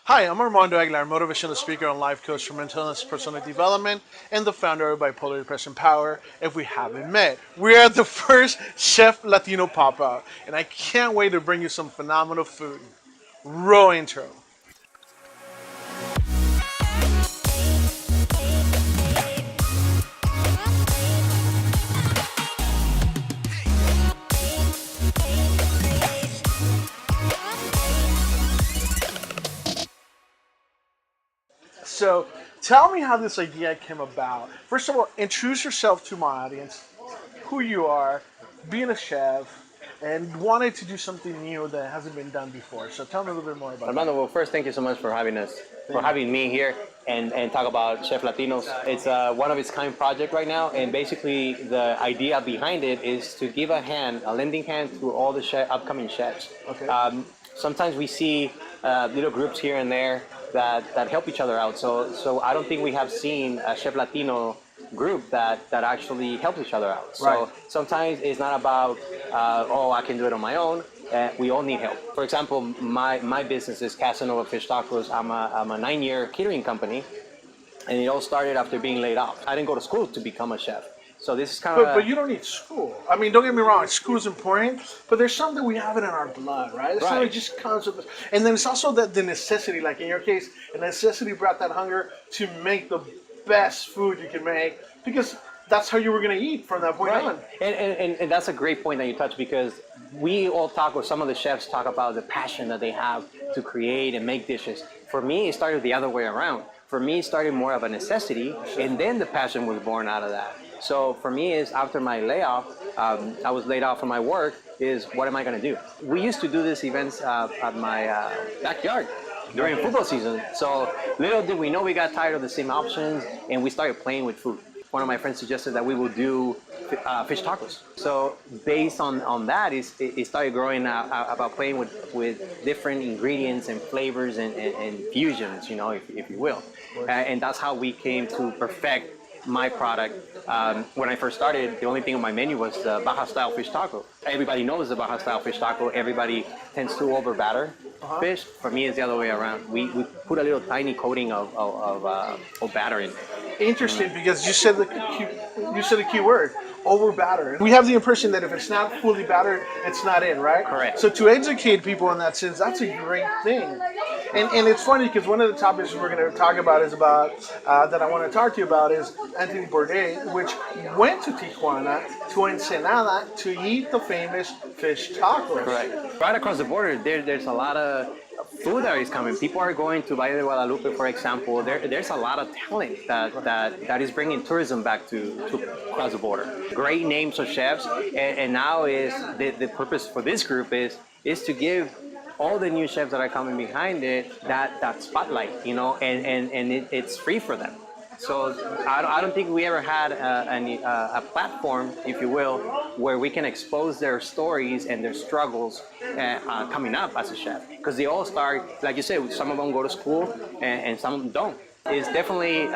Hi, I'm Armando Aguilar, motivational speaker and life coach for mental illness personal development, and the founder of Bipolar Depression Power. If we haven't met, we're at the first Chef Latino Pop Up, and I can't wait to bring you some phenomenal food. Roll intro. So, tell me how this idea came about. First of all, introduce yourself to my audience, who you are, being a chef, and wanted to do something new that hasn't been done before. So, tell me a little bit more about Armando, well, first, thank you so much for having us, for having me here and talk about Chef Latinos. It's a one of its kind project right now, and basically the idea behind it is to give a lending hand to all the upcoming chefs. Okay. Sometimes we see little groups here and there that help each other out. So I don't think we have seen a Chef Latino group that actually helps each other out. So Right. sometimes it's not about I can do it on my own. We all need help. For example, my business is Casanova Fish Tacos. I'm a 9-year catering company, and it all started after being laid off. I didn't go to school to become a chef. So this is kind of. But you don't need school. I mean, don't get me wrong, school is important, but there's something we have it in our blood, right? It's something that just comes with us. And then it's also the necessity, like in your case, the necessity brought that hunger to make the best food you can make, because that's how you were going to eat from that point on. And that's a great point that you touched, because we all talk, or some of the chefs talk about the passion that they have to create and make dishes. For me, it started the other way around. For me, it started more of a necessity, and then the passion was born out of that. So for me, is after my layoff, I was laid off from my work, is what am I going to do? We used to do these events at my backyard during football season. So little did we know, we got tired of the same options, and we started playing with food. One of my friends suggested that we would do fish tacos. So based on that, it started growing about playing with different ingredients and flavors and fusions, if you will. And that's how we came to perfect my product. When I first started, the only thing on my menu was the Baja style fish taco. Everybody knows the Baja style fish taco. Everybody tends to over batter fish. For me, it's the other way around. We put a little tiny coating of batter in. Interesting, because you said the key word, over batter. We have the impression that if it's not fully battered, it's not in, right? Correct. So to educate people in that sense, that's a great thing. And it's funny, because one of the topics we're going to talk about is that I want to talk to you about is Anthony Bourdain, which went to Tijuana, to Ensenada, to eat the famous fish tacos. Correct. Right across the border, there's a lot of food that is coming. People are going to Valle de Guadalupe, for example. There's a lot of talent that is bringing tourism back to across the border. Great names of chefs, and now is the purpose for this group is to give all the new chefs that are coming behind it that spotlight, and it's free for them. So I don't think we ever had a platform, if you will, where we can expose their stories and their struggles coming up as a chef. Because they all start, like you said, some of them go to school and some of them don't. It's definitely,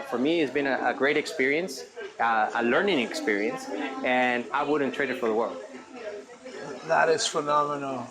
for me, it's been a great experience, a learning experience, and I wouldn't trade it for the world. That is phenomenal.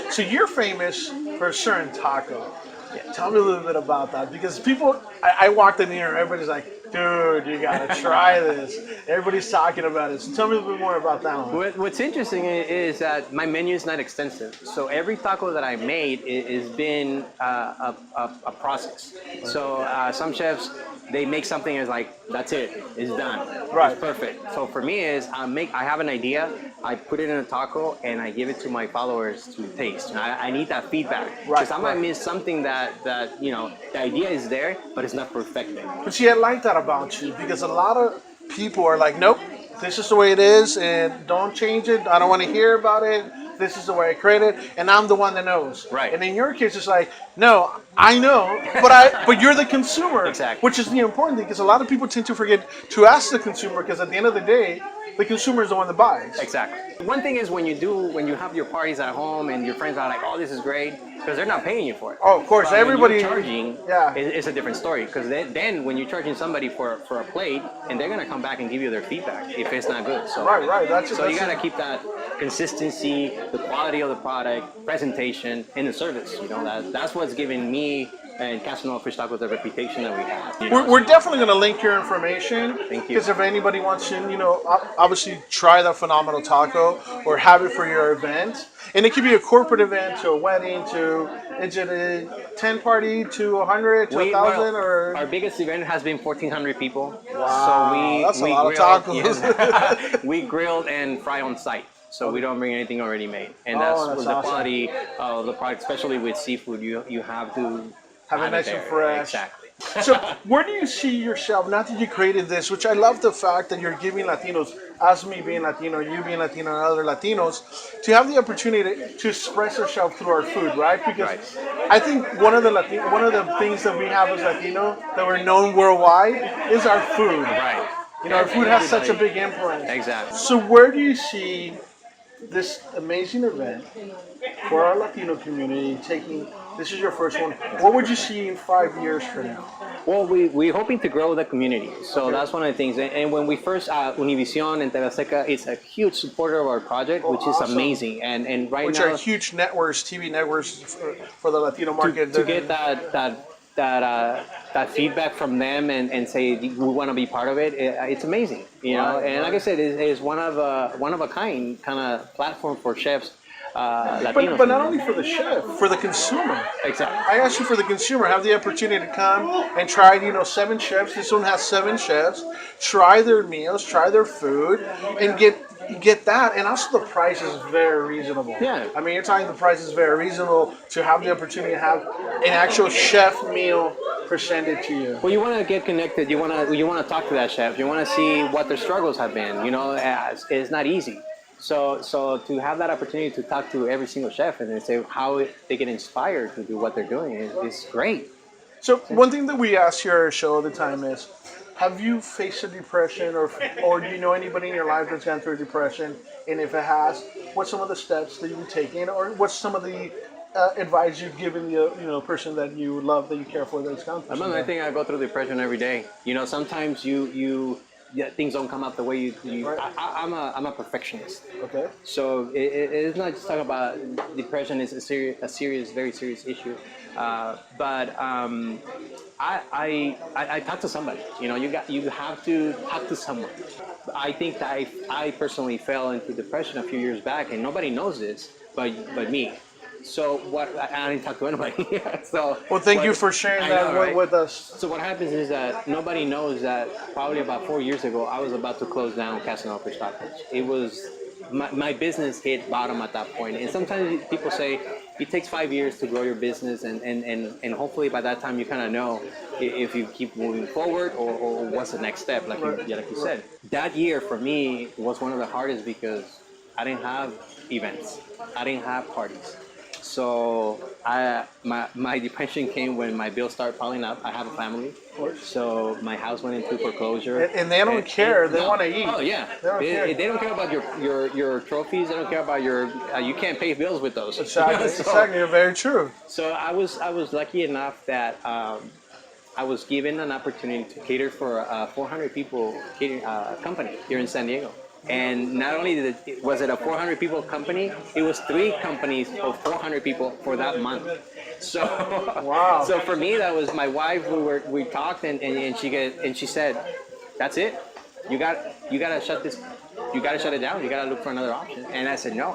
So you're famous for a certain taco. Yeah. Tell me a little bit about that, because people, I walked in here, everybody's like, dude, you gotta try this. Everybody's talking about it. So tell me a little bit more about that one. What's interesting is that my menu is not extensive. So every taco that I made has been a process. So some chefs, they make something and it's like, that's it, it's done. Right. It's perfect. So for me is, I have an idea, I put it in a taco, and I give it to my followers to taste. And I need that feedback. Because I might miss something that the idea is there, but it's not perfected. But see, I like that about you, because a lot of people are like, nope, this is the way it is, and don't change it. I don't want to hear about it. This is the way I create it, and I'm the one that knows. Right. And in your case, it's like, no, I know, but you're the consumer. Exactly. Which is the important thing, because a lot of people tend to forget to ask the consumer, because at the end of the day, the consumer is the one that buys. Exactly. One thing is when you have your parties at home and your friends are like, oh, this is great, because they're not paying you for it. Oh, of course, but everybody. When you're charging, it's a different story, because then when you're charging somebody for a plate, and they're gonna come back and give you their feedback if it's not good. So right. So you gotta keep that consistency, the quality of the product, presentation, and the service. That's what's giving me me and Casanova Fish Tacos the reputation that we have. You know? We're definitely going to link your information. Thank you. Because if anybody wants to, obviously try that phenomenal taco or have it for your event. And it could be a corporate event to a wedding to, is it a 10 party to 100 to 1,000 or? Our biggest event has been 1,400 people. Wow, that's a lot of tacos. Yeah. We grilled and fry on site. So we don't bring anything already made. And that's the awesome. quality of the product, especially with seafood. You have to have it nice and fresh. Exactly. So where do you see yourself, not that you created this, which I love the fact that you're giving Latinos, us me being Latino, you being Latino, and other Latinos, to have the opportunity to express ourselves through our food, right? Because I think one of the things that we have as Latino, that we're known worldwide, is our food. Right. Our food has such a big influence. Exactly. So where do you see this amazing event for our Latino community this is your first one. What would you see in 5 years from now? Well, we're hoping to grow the community. So that's one of the things. And when we first, Univision and TV Azteca is a huge supporter of our project, which is amazing. And right which now... Which are huge networks, TV networks for the Latino market. To get that feedback from them and say we want to be part of it, it's amazing, And like I said, it's one of a kind of platform for chefs. Latinos. But not only for the chef, for the consumer. Exactly. I asked you for the consumer, have the opportunity to come and try, 7 chefs. This one has 7 chefs. Try their meals, try their food, and get that. And also the price is very reasonable. Yeah. I mean, you're talking the price is very reasonable to have the opportunity to have an actual chef meal presented to you. Well, you want to get connected. You want to talk to that chef. You want to see what their struggles have been. It's not easy. So to have that opportunity to talk to every single chef and then say how they get inspired to do what they're doing is great. So one thing that we ask here at our show all the time is, have you faced a depression or do you know anybody in your life that's gone through depression? And if it has, what's some of the steps that you've taken or what's some of the advice you've given the person that you love, that you care for, that's gone through? I think I go through depression every day. Sometimes things don't come out the way you Right. I'm a perfectionist. Okay. So it's not just talking about depression. It's a serious, very serious issue. But I talk to somebody. You have to talk to someone. I think that I personally fell into depression a few years back, and nobody knows this, but me. So I didn't talk to anybody. Well, thank you for sharing that with us. So what happens is that nobody knows that probably about 4 years ago, I was about to close down Casanova Fish Tacos. It was my business hit bottom at that point. And sometimes people say it takes 5 years to grow your business, and hopefully by that time you kind of know if you keep moving forward or what's the next step, like you said. That year for me was one of the hardest because I didn't have events. I didn't have parties. So my depression came when my bills started piling up. I have a family, so my house went into foreclosure. And they don't care. They want to eat. Oh yeah. They don't care about your trophies. They don't care about you can't pay bills with those. Exactly. Exactly. Very true. So I was lucky enough that I was given an opportunity to cater for a 400 people catering company here in San Diego. And not only was it a 400 people company, it was 3 companies of 400 people for that month. So, wow. So for me, that was my wife. We talked, and she said, "That's it. You gotta shut this. You gotta shut it down. You gotta look for another option." And I said, "No."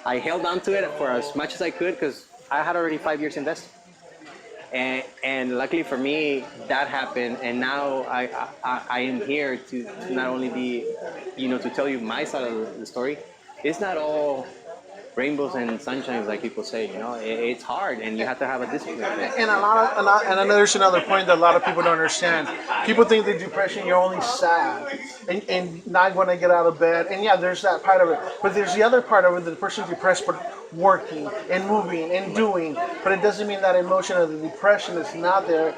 I held on to it for as much as I could because I had already 5 years invested. And luckily for me, that happened, and now I am here to not only be, to tell you my side of the story. It's not all rainbows and sunshines like people say. It's hard, and you have to have a discipline. And there's another point that a lot of people don't understand. People think that depression, you're only sad and not want to get out of bed. And yeah, there's that part of it. But there's the other part of it, that the person's depressed but working and moving and doing. But it doesn't mean that emotion of the depression is not there.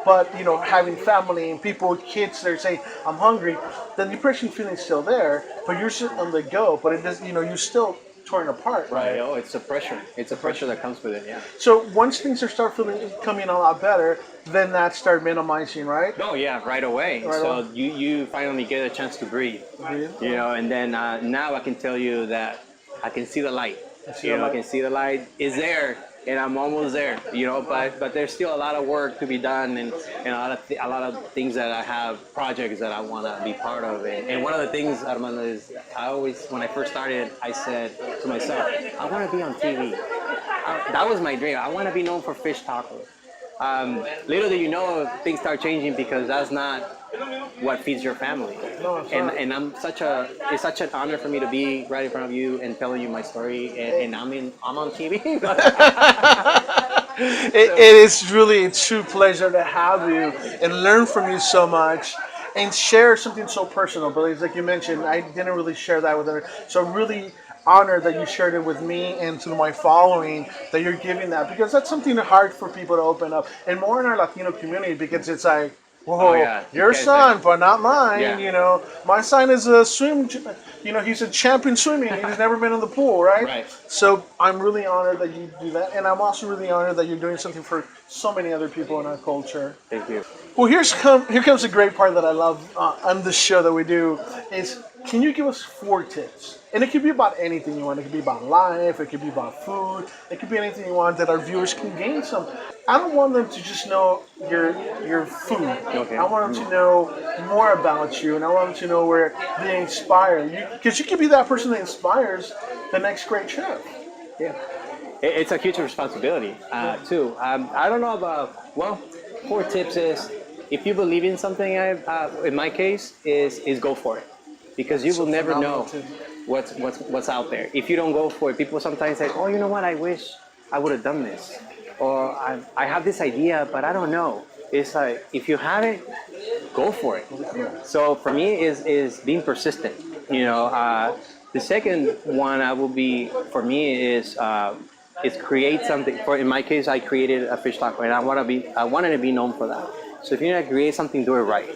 But, having family and people with kids that are saying, I'm hungry, the depression feeling's still there, but you're sitting on the go. But it does, you're still torn apart. Right. Oh, it's a pressure. It's a pressure that comes with it. Yeah. So once things coming a lot better, then that start minimizing, right? Oh yeah, right away. You finally get a chance to breathe. And then now I can tell you that I can see the light. I can see the light is there. and I'm almost there, you know. But there's still a lot of work to be done, and a lot of things that I have, projects that I want to be part of. And one of the things, Armando, is when I first started, I said to myself, I want to be on TV. That was my dream. I want to be known for fish tacos. Little do you know, things start changing because that's not what feeds your family. No, and it's such an honor for me to be right in front of you and telling you my story, and I'm on TV. It is really a true pleasure to have you and learn from you so much and share something so personal. But it's like you mentioned, I didn't really share that with her. So I'm really honored that you shared it with me and to my following, that you're giving that, because that's something hard for people to open up, and more in our Latino community, because it's like, whoa, your son, but not mine. Yeah. You know, my son is a he's a champion swimming. He's never been in the pool, right? Right. So I'm really honored that you do that, and I'm also really honored that you're doing something for so many other people in our culture. Thank you. Well, here comes a great part that I love on this show that we do is, can you give us 4 tips? And it could be about anything you want. It could be about life. It could be about food. It could be anything you want that our viewers can gain some. I don't want them to just know your food. Okay. I want them to know more about you, and I want them to know where they inspire you, because you could be that person that inspires the next great chef. Yeah. It's a huge responsibility, too. I don't know about, 4 tips is, if you believe in something, in my case, is go for it. Because you will never know what's out there. If you don't go for it, people sometimes say, oh, you know what, I wish I would have done this. Or I have this idea, but I don't know. It's like, if you have it, go for it. So for me is being persistent. You know, the second one for me is create something. In my case, I created a fish taco, and I wanted to be known for that. So if you're gonna create something, do it right.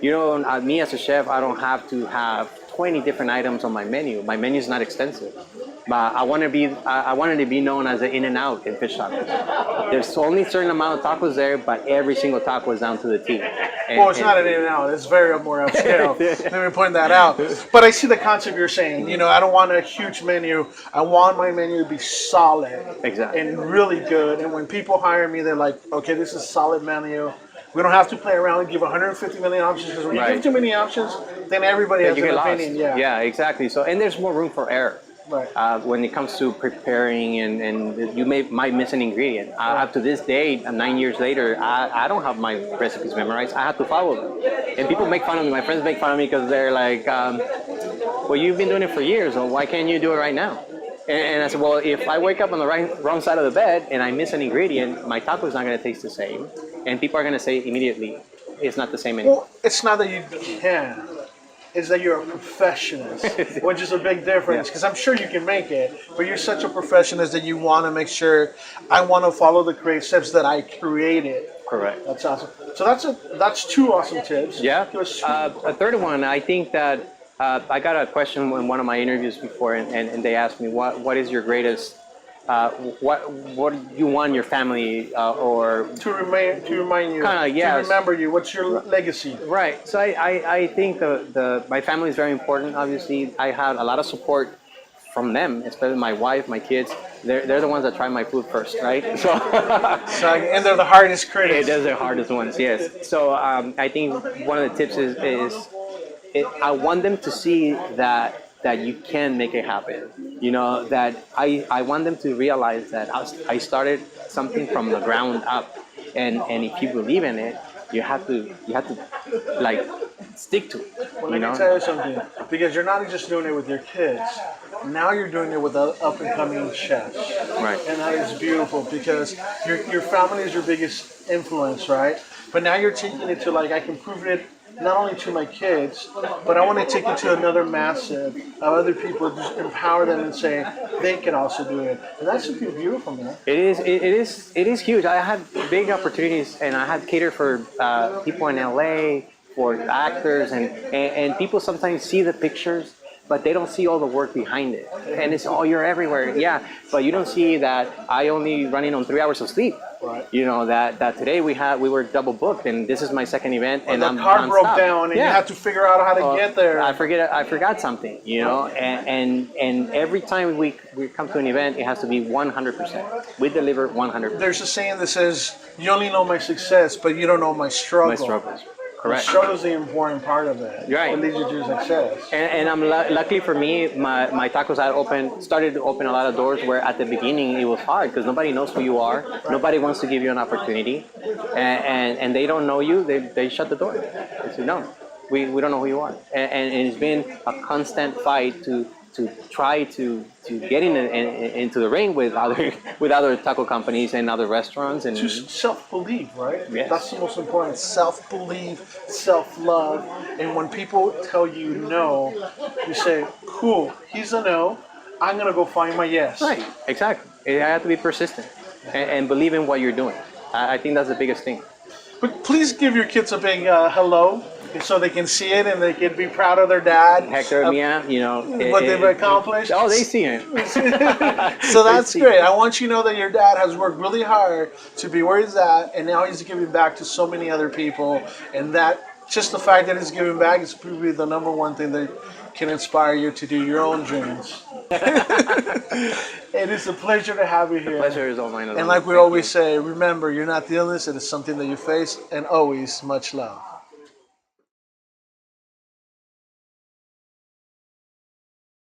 You know, me as a chef, I don't have to have 20 different items on my menu. My menu is not extensive, but I wanted to be known as an in-and-out in fish tacos. There's only a certain amount of tacos there, but every single taco is down to the T. It's not an in-and-out. It's very more upscale. Let me point that out. But I see the concept you're saying. You know, I don't want a huge menu. I want my menu to be solid. Exactly. And really good. And when people hire me, they're like, okay, this is a solid menu. We don't have to play around and give 150 million options, because when you give too many options, then everybody has an opinion. Yeah, exactly. So, and there's more room for error. Right. When it comes to preparing, and you might miss an ingredient. Up to this day, 9 years later, I don't have my recipes memorized. I have to follow them. And people make fun of me. My friends make fun of me because they're like, well, you've been doing it for years, so why can't you do it right now? And I said, well, if I wake up on the wrong side of the bed and I miss an ingredient, my taco is not going to taste the same. And people are going to say immediately, it's not the same anymore. Well, it's not that you can. It's that you're a perfectionist, which is a big difference, because I'm sure you can make it, but you're such a perfectionist that you want to make sure, I want to follow the creative steps that I created. Correct. That's awesome. So that's 2 awesome tips. Yeah. A third one, I think that I got a question in one of my interviews before, and they asked me, what is your greatest, what do you want your family or to remind you, to remember you? What's your legacy? Right. So I think my family is very important. Obviously, I had a lot of support from them, especially my wife, my kids. They're the ones that try my food first, right? So and they're the hardest critics. They're the hardest ones, yes. So I think one of the tips is I want them to see that you can make it happen. You know, that I want them to realize that I started something from the ground up, and if you believe in it, you have to like stick to it. Well, let me tell you something, because you're not just doing it with your kids. Now you're doing it with up and coming chefs. Right. And that is beautiful, because your family is your biggest influence, right? But now you're taking it to, like, I can prove it not only to my kids, but I want to take it to another massive of other people, just empower them and say they can also do it. And that's something beautiful, man. It is huge. I had big opportunities, and I had catered for people in LA, for actors, and people sometimes see the pictures, but they don't see all the work behind it. And it's, oh, you're everywhere. Yeah, but you don't see that I only running on 3 hours of sleep. Right. You know, that today we were double booked, and this is my second event, and the I'm car broke nonstop. down, and you had to figure out how to get there. I forgot something, you know, and every time we come to an event, it has to be 100%. We deliver 100%. There's a saying that says, "You only know my success, but you don't know my struggle." My struggles. The Correct. struggle is the important part of it. Right. It leads you to success. And I'm luckily for me, my tacos started to open a lot of doors where at the beginning it was hard because nobody knows who you are. Nobody wants to give you an opportunity, and they don't know you. They shut the door. They say no, we don't know who you are. And it's been a constant fight to try to get into the ring with other taco companies and other restaurants and Self-belief, right? Yes. That's the most important. Self-belief, self-love, and when people tell you no, you say, "Cool, he's a no. I'm gonna go find my yes." right, exactly. You have to be persistent and believe in what you're doing. I think that's the biggest thing. But please give your kids a big hello, so they can see it and they can be proud of their dad. Hector, Mia, you know what they've accomplished. Oh, they see it. So that's great. I want you to know that your dad has worked really hard to be where he's at, and now he's giving back to so many other people. And that just the fact that he's giving back is probably the number one thing that can inspire you to do your own dreams. It is a pleasure to have you here. Pleasure is all mine. And like we always say, remember, you're not the illness, it is something that you face, and always much love.